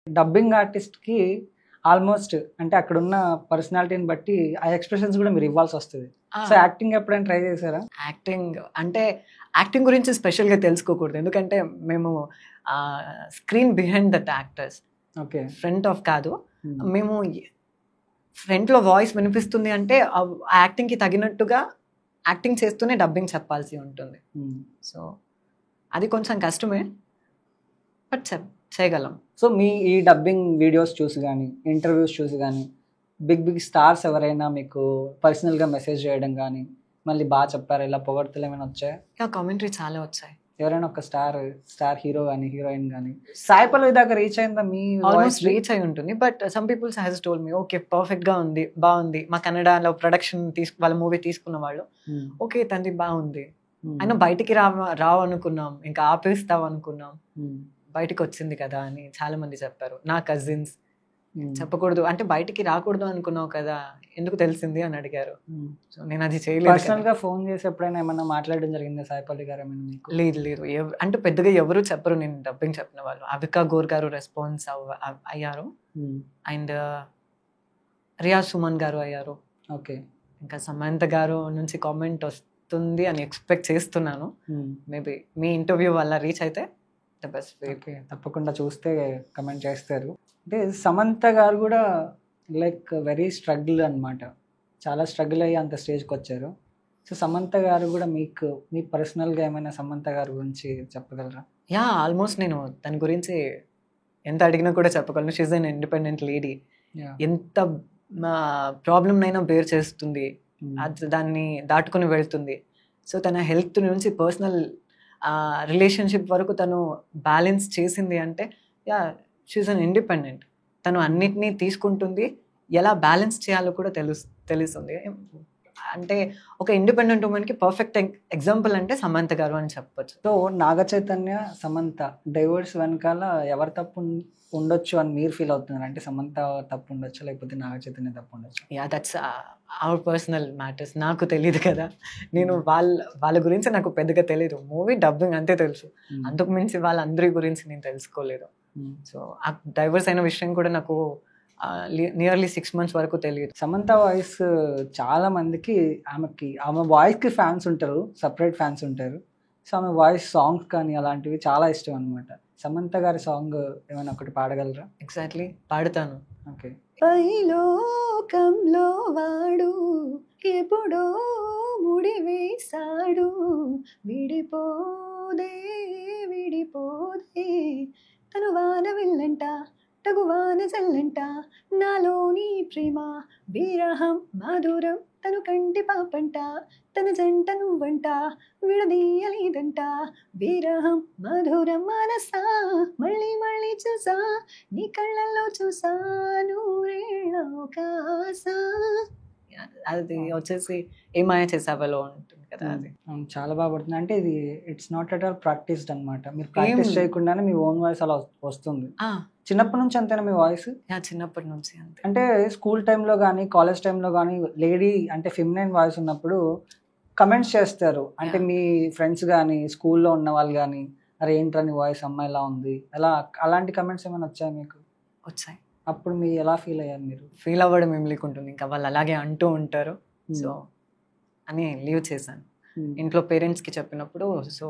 Dubbing ఆర్టిస్ట్‌కి almost అంటే అక్కడున్న పర్సనాలిటీని బట్టి ఆ ఎక్స్‌ప్రెషన్స్ గూడా మీరు ఇవ్వాల్సి వస్తది. సో, యాక్టింగ్ ఎప్పుడైనా ట్రై చేసారా? యాక్టింగ్ అంటే యాక్టింగ్ గురించి స్పెషల్‌గా తెలుసుకోకూడదు. ఎందుకంటే మేము screen behind that actors. Okay. Front of కాదు. మేము ఫ్రంట్‌లో వాయిస్ వినిపిస్తుంది అంటే ఆ యాక్టింగ్‌కి తగినట్టుగా యాక్టింగ్ చేస్తూనే డబ్బింగ్ చెప్పాల్సి ఉంటుంది. సో, అది కొంచెం కష్టమే. బట్ చేయగలం. సో, మీ ఈ డబ్బింగ్ వీడియోస్ చూసి గానీ, ఇంటర్వ్యూస్ చూసి గానీ, బిగ్ స్టార్స్ ఎవరైనా మీకు పర్సనల్‌గా మెసేజ్ చేయడం గానీ, మళ్ళీ చెప్పారు ఇలా పొగడ్తలు ఏమైనా వచ్చాయా? కామెంటరీ చాలా వచ్చాయి. ఎవరైనా ఒక స్టార్ హీరో గానీ, హీరోయిన్ గానీ, సాయి పల్లవి దాకా రీచ్ అయిందా మీ ఆల్మోస్ట్ రీచ్ అయి ఉంటుంది. But some peoples has told me okay పర్ఫెక్ట్‌గా ఉంది, బాగుంది. మా కన్నడలో ప్రొడక్షన్ వాళ్ళ మూవీ తీసుకున్న వాళ్ళు ఓకే తనది బాగుంది. అయినా బయటికి రావు అనుకున్నాం, ఇంకా ఆపేస్తావు అనుకున్నాం, బయటికి వచ్చింది కదా అని చాలా మంది చెప్పారు. నా కజిన్స్ చెప్పకూడదు అంటే బయటికి రాకూడదు అనుకున్నావు కదా, ఎందుకు తెలిసింది అని అడిగారు. సో నేను అది చేయలేదు. పర్సనల్ గా ఫోన్ చేసి ఎప్పుడైనా ఏమన్నా మాట్లాడడం జరిగిందా సాయిపల్లి గారు ఏమైనా మీకు? లేదు అంటే పెద్దగా ఎవరు చెప్పరు నేను డబ్బింగ్ చెప్పిన వాళ్ళు. అవికా గోర్ గారు రెస్పాన్స్ అయ్యారు అండ్ రియాజ్ సుమన్ గారు అయ్యారు. ఓకే. ఇంకా సమంత గారు నుంచి కామెంట్ వస్తుంది అని ఎక్స్పెక్ట్ చేస్తున్నాను. మేబీ మీ ఇంటర్వ్యూ వల్ల రీచ్ అయితే ద బెస్ట్ వే. ఓకే, తప్పకుండా చూస్తే కమెంట్ చేస్తారు. అంటే సమంత గారు కూడా లైక్ వెరీ స్ట్రగుల్ అనమాట, చాలా స్ట్రగుల్ అయ్యి అంత స్టేజ్కి వచ్చారు. సో సమంత గారు కూడా మీకు మీ పర్సనల్గా ఏమైనా సమంత గారి గురించి చెప్పగలరా? ఆల్మోస్ట్ నేను దాని గురించి ఎంత అడిగినా కూడా చెప్పగలను. She an independent lady. ఎంత ప్రాబ్లమ్ అయినా బేర్ చేస్తుంది, దాన్ని దాటుకుని వెళ్తుంది. సో తన హెల్త్ నుంచి పర్సనల్ రిలేషన్షిప్ వరకు తను బ్యాలెన్స్ చేసింది అంటే షీఈ్ అన్ ఇండిపెండెంట్. తను అన్నిటినీ తీసుకుంటుంది, ఎలా బ్యాలెన్స్ చేయాలో కూడా తెలుస్తుంది. అంటే ఒక ఇండిపెండెంట్ ఉమెన్కి పర్ఫెక్ట్ ఎగ్జాంపుల్ అంటే సమంత గారు అని చెప్పొచ్చు. సో నాగ చైతన్య సమంత డైవర్స్ వెనకాల ఎవరు తప్పు ఉండొచ్చు అని మీరు ఫీల్ అవుతున్నారు? అంటే సమంత తప్పు ఉండొచ్చు లేకపోతే నాగ చైతన్య తప్పు ఉండొచ్చు? That's our personal matters. నాకు తెలియదు కదా, నేను వాళ్ళ గురించి నాకు పెద్దగా తెలియదు. మూవీ డబ్బింగ్ అంతే తెలుసు, అంతకు మించి వాళ్ళందరి గురించి నేను తెలుసుకోలేదు. సో ఆ డైవర్స్ అయిన విషయం కూడా నాకు నియర్లీ 6 months వరకు తెలియదు. సమంత వాయిస్ చాలా మందికి ఆమె వాయిస్కి ఫ్యాన్స్ ఉంటారు, సపరేట్ ఫ్యాన్స్ ఉంటారు. సో ఆమె వాయిస్ సాంగ్స్ కానీ అలాంటివి చాలా ఇష్టం అనమాట. సమంత గారి సాంగ్ ఏమైనా ఒకటి పాడగలరా? ఎగ్జాక్ట్లీ పాడతాను. ఓకే. పైలోకంలో వాడు ఎప్పుడో ముడి వేశాడు, విడిపోదే తను వాన వెళ్ళంట తగువాన చల్లంట, నాలోని ప్రేమ విరహం మధురం, తను కంటి పాపంట తన జంట నువ్వంట విడదీయలేదంట, విరహం మధురం మనసా మళ్ళీ చూసా నీ కళ్ళల్లో చూసా నూరేళ్ళ కాసా. అది వచ్చేసి ఏమాయ చేసావలో ఉంటుంది కదా, అది చాలా బాగా పడుతుంది. అంటే ఇది it's not at all practised అనమాట, మీరు ప్రాక్టీస్ చేయకుండానే మీ ఓన్ వాయిస్ అలా వస్తుంది. చిన్నప్పటి నుంచి అంతేనా మీ వాయిస్? చిన్నప్పటి నుంచి అంతే. అంటే స్కూల్ టైంలో కానీ కాలేజ్ టైంలో కానీ లేడీ అంటే ఫెమినైన్ వాయిస్ ఉన్నప్పుడు కమెంట్స్ చేస్తారు, అంటే మీ ఫ్రెండ్స్ కానీ స్కూల్లో ఉన్న వాళ్ళు కానీ, అరే ఏంట్రా నీ వాయిస్ అమ్మాయిలా ఉంది, అలాంటి కమెంట్స్ ఏమైనా వచ్చాయి మీకు? వచ్చాయి. అప్పుడు మీరు ఎలా ఫీల్ అయ్యారు? మీరు ఫీల్ అవ్వడం ఏం లేకుంటుంది, ఇంకా వాళ్ళు అలాగే అంటూ ఉంటారు. సో అని లీవ్ చేశాను. ఇంట్లో పేరెంట్స్కి చెప్పినప్పుడు సో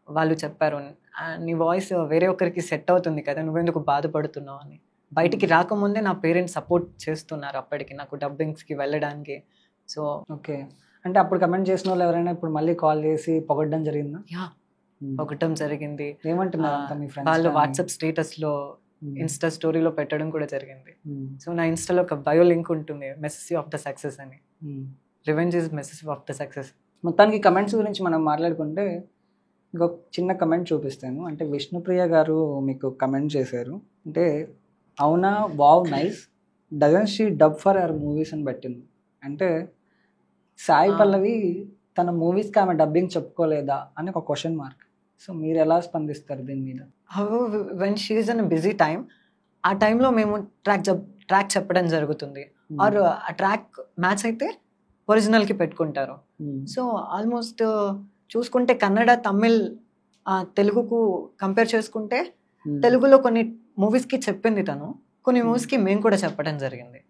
వాళ్ళు చెప్పారు, నీ వాయిస్ వేరే ఒక్కరికి సెట్ అవుతుంది కదా, నువ్వెందుకు బాధపడుతున్నావు అని. బయటికి రాకముందే నా పేరెంట్స్ సపోర్ట్ చేస్తున్నారు అప్పటికి నాకు డబ్బింగ్స్కి వెళ్ళడానికి. So okay. అంటే అప్పుడు కమెంట్ చేసిన వాళ్ళు ఎవరైనా ఇప్పుడు మళ్ళీ కాల్ చేసి పొగడ్డం జరిగిందా? పొగడ్డం జరిగింది. ఏమంటున్నారు మీ ఫ్రెండ్స్? వాళ్ళు వాట్సాప్ స్టేటస్లో ఇన్స్టా స్టోరీలో పెట్టడం కూడా జరిగింది. సో నా ఇన్స్టాలో ఒక బయో లింక్ ఉంటుంది, మెసేజ్ ఆఫ్ ద సక్సెస్ అని. Revenge is message of the success. మొత్తానికి కమెంట్స్ గురించి మనం మాట్లాడుకుంటే ఇంకొక చిన్న కమెంట్ చూపిస్తాను. అంటే విష్ణుప్రియ గారు మీకు కమెంట్ చేశారు, అంటే అవునా wow nice doesn't she dub for our movies అని పెట్టింది. అంటే సాయి పల్లవి తన మూవీస్కి ఆమె డబ్బింగ్ చెప్పుకోలేదా అని ఒక క్వశ్చన్ మార్క్. సో మీరు ఎలా స్పందిస్తారు దీని మీద? When she is in busy time, ఆ టైంలో మేము ట్రాక్ చెప్పడం జరుగుతుంది. ఆర్ ఆ ట్రాక్ మ్యాచ్ అయితే ఒరిజినల్కి పెట్టుకుంటారు. సో ఆల్మోస్ట్ చూసుకుంటే కన్నడ తమిళ్ తెలుగుకు కంపేర్ చేసుకుంటే తెలుగులో కొన్ని మూవీస్కి చెప్పింది తను, కొన్ని మూవీస్కి మేము కూడా చెప్పడం జరిగింది.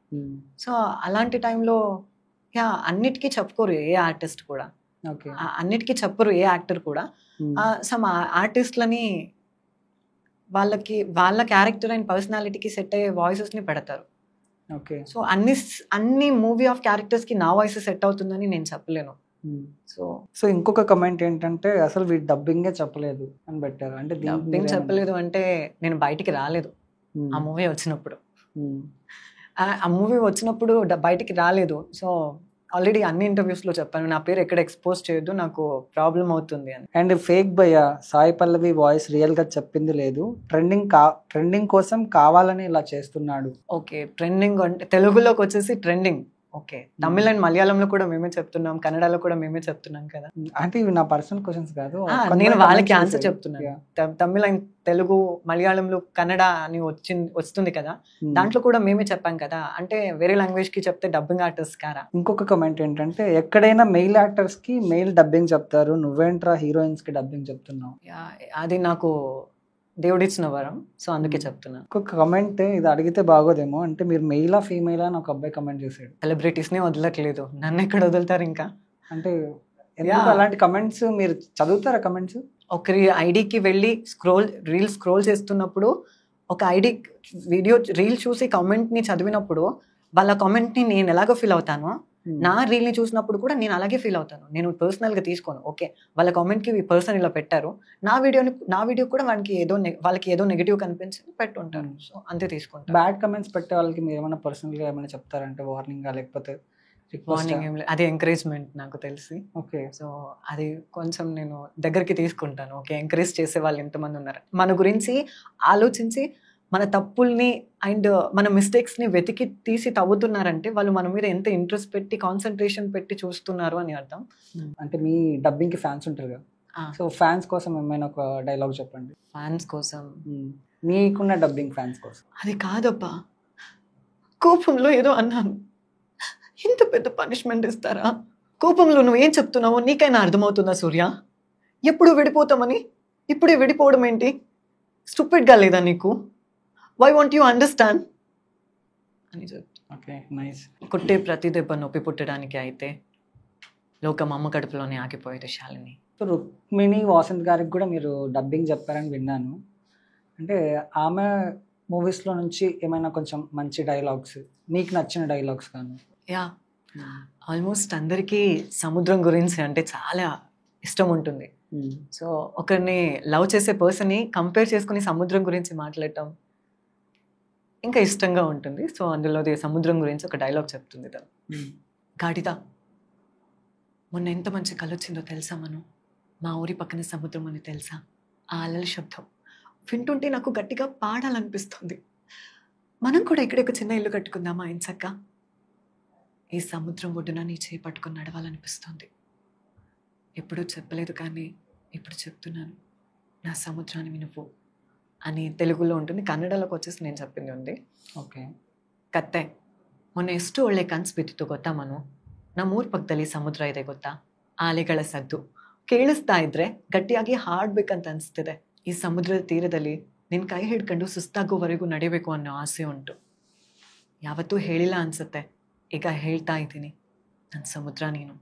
సో అలాంటి టైంలో యా అన్నిటికీ చెప్పుకోరు ఏ ఆర్టిస్ట్ కూడా, ఓకే. అన్నిటికీ చెప్పరు ఏ యాక్టర్ కూడా. సమ్ ఆర్టిస్ట్లని వాళ్ళ క్యారెక్టర్ అండ్ పర్సనాలిటీకి సెట్ అయ్యే వాయిసెస్ని పెడతారు. ఓకే. సో అన్ని మూవీ ఆఫ్ క్యారెక్టర్స్కి నా వాయిస్ సెట్ అవుతుందని నేను చెప్పలేను. సో ఇంకొక కమెంట్ ఏంటంటే అసలు వీడు డబ్బింగే చెప్పలేదు అని పెట్టారు. అంటే డబ్బింగ్ చెప్పలేదు అంటే నేను బయటికి రాలేదు ఆ మూవీ వచ్చినప్పుడు. ఆ మూవీ వచ్చినప్పుడు బయటికి రాలేదు. సో ఆల్రెడీ అన్ని ఇంటర్వ్యూస్లో చెప్పాను, నా పేరు ఎక్కడ ఎక్స్పోజ్ చేయొద్దు, నాకు ప్రాబ్లం అవుతుంది అని. అండ్ ఫేక్ భయ్య సాయి పల్లవి వాయిస్ రియల్గా చెప్పింది లేదు, ట్రెండింగ్ కోసం కావాలని ఇలా చేస్తున్నాడు. ఓకే, ట్రెండింగ్ అంటే తెలుగులోకి వచ్చేసి ట్రెండింగ్. ఓకే, తమిళ అండ్ మలయాళంలో కూడా మేమే చెప్తున్నాం, కన్నడలో కూడా మేమే చెప్తున్నాం కదా. అంటే ఇవి నా పర్సనల్ క్వశ్చన్స్ కాదు, నేను వాళ్ళకి ఆన్సర్ చెప్తున్నాను. తమిళ అండ్ తెలుగు మలయాళంలో కన్నడ అని వస్తుంది కదా, దాంట్లో కూడా మేమే చెప్పాం కదా. అంటే వేరే లాంగ్వేజ్ కి చెప్తే డబ్బింగ్ ఆర్టిస్ట్ కారా. ఇంకొక కమెంట్ ఏంటంటే ఎక్కడైనా మెయిల్ యాక్టర్స్ కి మెయిల్ డబ్బింగ్ చెప్తారు, నువ్వేంట్రా హీరోయిన్స్ కి డబ్బింగ్ చెప్తున్నావు. అది నాకు దేవుడిచ్చిన వరం, సో అందుకే చెప్తున్నా. ఇంకొక కమెంట్, ఇది అడిగితే బాగోదేమో, అంటే మీరు మెయిలా ఫీమేలా అని ఒక అబ్బాయి కమెంట్ చేశాడు. సెలబ్రిటీస్ ని వదలట్లేదు, నన్ను ఎక్కడ వదులుతారు ఇంకా. అంటే ఎందుకు అలాంటి కమెంట్స్, మీరు చదువుతారా కమెంట్స్? ఒకరి ఐడికి వెళ్ళి రీల్ స్క్రోల్ చేస్తున్నప్పుడు ఒక ఐడి రీల్ చూసి కామెంట్ ని చదివినప్పుడు వాళ్ళ కామెంట్ ని నేను ఎలాగో ఫీల్ అవుతానో, నా రీల్ ని చూసినప్పుడు కూడా నేను అలాగే ఫీల్ అవుతాను. నేను పర్సనల్ గా తీసుకోను. ఓకే, వాళ్ళ కామెంట్ కి ఈ పర్సన్ ఇలా పెట్టారు, నా వీడియో కూడా వాళ్ళకి ఏదో నెగిటివ్ కనిపించి పెట్టుంటారు, సో అంతే తీసుకుంటాను. బ్యాడ్ కమెంట్స్ పెట్టే వాళ్ళకి మీరు ఏమైనా పర్సనల్ గా ఏమైనా చెప్తారంటే వార్నింగ్ లేకపోతే వార్నింగ్ ఏం లేదు, అది ఎంకరేజ్మెంట్ నాకు తెలిసి. ఓకే, సో అది కొంచెం నేను దగ్గరికి తీసుకుంటాను. ఓకే, ఎంకరేజ్ చేసే వాళ్ళు ఎంతమంది ఉన్నారు, మన గురించి ఆలోచించి మన తప్పుల్ని అండ్ మన మిస్టేక్స్ ని వెతికి తీసి తవ్వుతున్నారంటే వాళ్ళు మన మీద ఎంత ఇంట్రెస్ట్ పెట్టి కాన్సన్ట్రేషన్ పెట్టి చూస్తున్నారు అని అర్థం. అంటే మీ డబ్బింగ్ కి ఫ్యాన్స్ ఉంటారు కదా, సో ఫ్యాన్స్ కోసం ఏమైనా ఒక డైలాగ్ చెప్పండి. ఫ్యాన్స్ కోసం, మీకున్న డబ్బింగ్ ఫ్యాన్స్ కోసం. అది కాదబ్బా, కోపంలో ఏదో అన్నాను, ఇంత పెద్ద పనిష్మెంట్ ఇస్తారా? కోపంలో నువ్వు ఏం చెప్తున్నావో నీకైనా అర్థమవుతుందా సూర్య? ఎప్పుడు విడిపోతామని ఇప్పుడే విడిపోవడం ఏంటి? స్టూపిడ్గా లేదా నీకు? వై వాంట్ యూ అండర్స్టాండ్ అని చెప్తా. Okay, nice. కొట్టే ప్రతి దెబ్బ నొప్పి పుట్టడానికి అయితే లోకం అమ్మ కడుపులోనే ఆగిపోయేది శాలిని. సో రుక్మిణి వాసంత్ గారికి కూడా మీరు డబ్బింగ్ చెప్పారని విన్నాను. అంటే ఆమె మూవీస్లో నుంచి ఏమైనా కొంచెం మంచి డైలాగ్స్, మీకు నచ్చిన డైలాగ్స్ కానీ? యా, ఆల్మోస్ట్ అందరికీ సముద్రం గురించి అంటే చాలా ఇష్టం ఉంటుంది. సో ఒకరిని లవ్ చేసే పర్సన్ని కంపేర్ చేసుకుని సముద్రం గురించి మాట్లాడటం ఇంకా ఇష్టంగా ఉంటుంది. సో అందులో సముద్రం గురించి ఒక డైలాగ్ చెప్తుంది తను. గాడిద, మొన్న ఎంత మంచి కళ వచ్చిందో తెలుసా? మా ఊరి పక్కన సముద్రం అని తెలుసా? ఆ అలల శబ్దం వింటుంటే నాకు గట్టిగా పాడాలనిపిస్తుంది. మనం కూడా ఇక్కడ ఒక చిన్న ఇల్లు కట్టుకుందామా ఎంచక్క? ఈ సముద్రం ఒడ్డున నీ చేయి పట్టుకుని నడవాలనిపిస్తుంది. ఎప్పుడూ చెప్పలేదు కానీ ఇప్పుడు చెప్తున్నాను, నా సముద్రాన్ని నువ్వు అని తెలుగులో ఉంటుంది. కನ್ನಡలోకి వచ్చేసి నేను చెప్పింది ఉంది. ಓಕೆ. ಕತ್ತೆ, ಮೊನ್ನೆ ಎಷ್ಟು ಒಳ್ಳೆ ಕನ್ಸು ಬಿದ್ದಿತ್ತು ಗೊತ್ತಾ ಮನು? ನಮ್ಮೂರ ಪಕ್ಕದಲ್ಲಿ ಸಮುದ್ರ ಇದೆ ಗೊತ್ತಾ? ಆಲೆಗಳ ಸದ್ದು ಕೇಳಿಸ್ತಾ ಇದ್ರೆ ಗಟ್ಟಿಯಾಗಿ ಹಾಡ್ಬೇಕಂತ ಅನಿಸ್ತಿದೆ. ಈ ಸಮುದ್ರದ ತೀರದಲ್ಲಿ ನಿನ್ನ ಕೈ ಹಿಡ್ಕೊಂಡು ಸುಸ್ತಾಗೋವರೆಗೂ ನಡಿಬೇಕು ಅನ್ನೋ ಆಸೆ ಉಂಟು. ಯಾವತ್ತೂ ಹೇಳಿಲ್ಲ ಅನ್ಸುತ್ತೆ, ಈಗ ಹೇಳ್ತಾ ಇದ್ದೀನಿ, ನನ್ನ ಸಮುದ್ರ ನೀನು.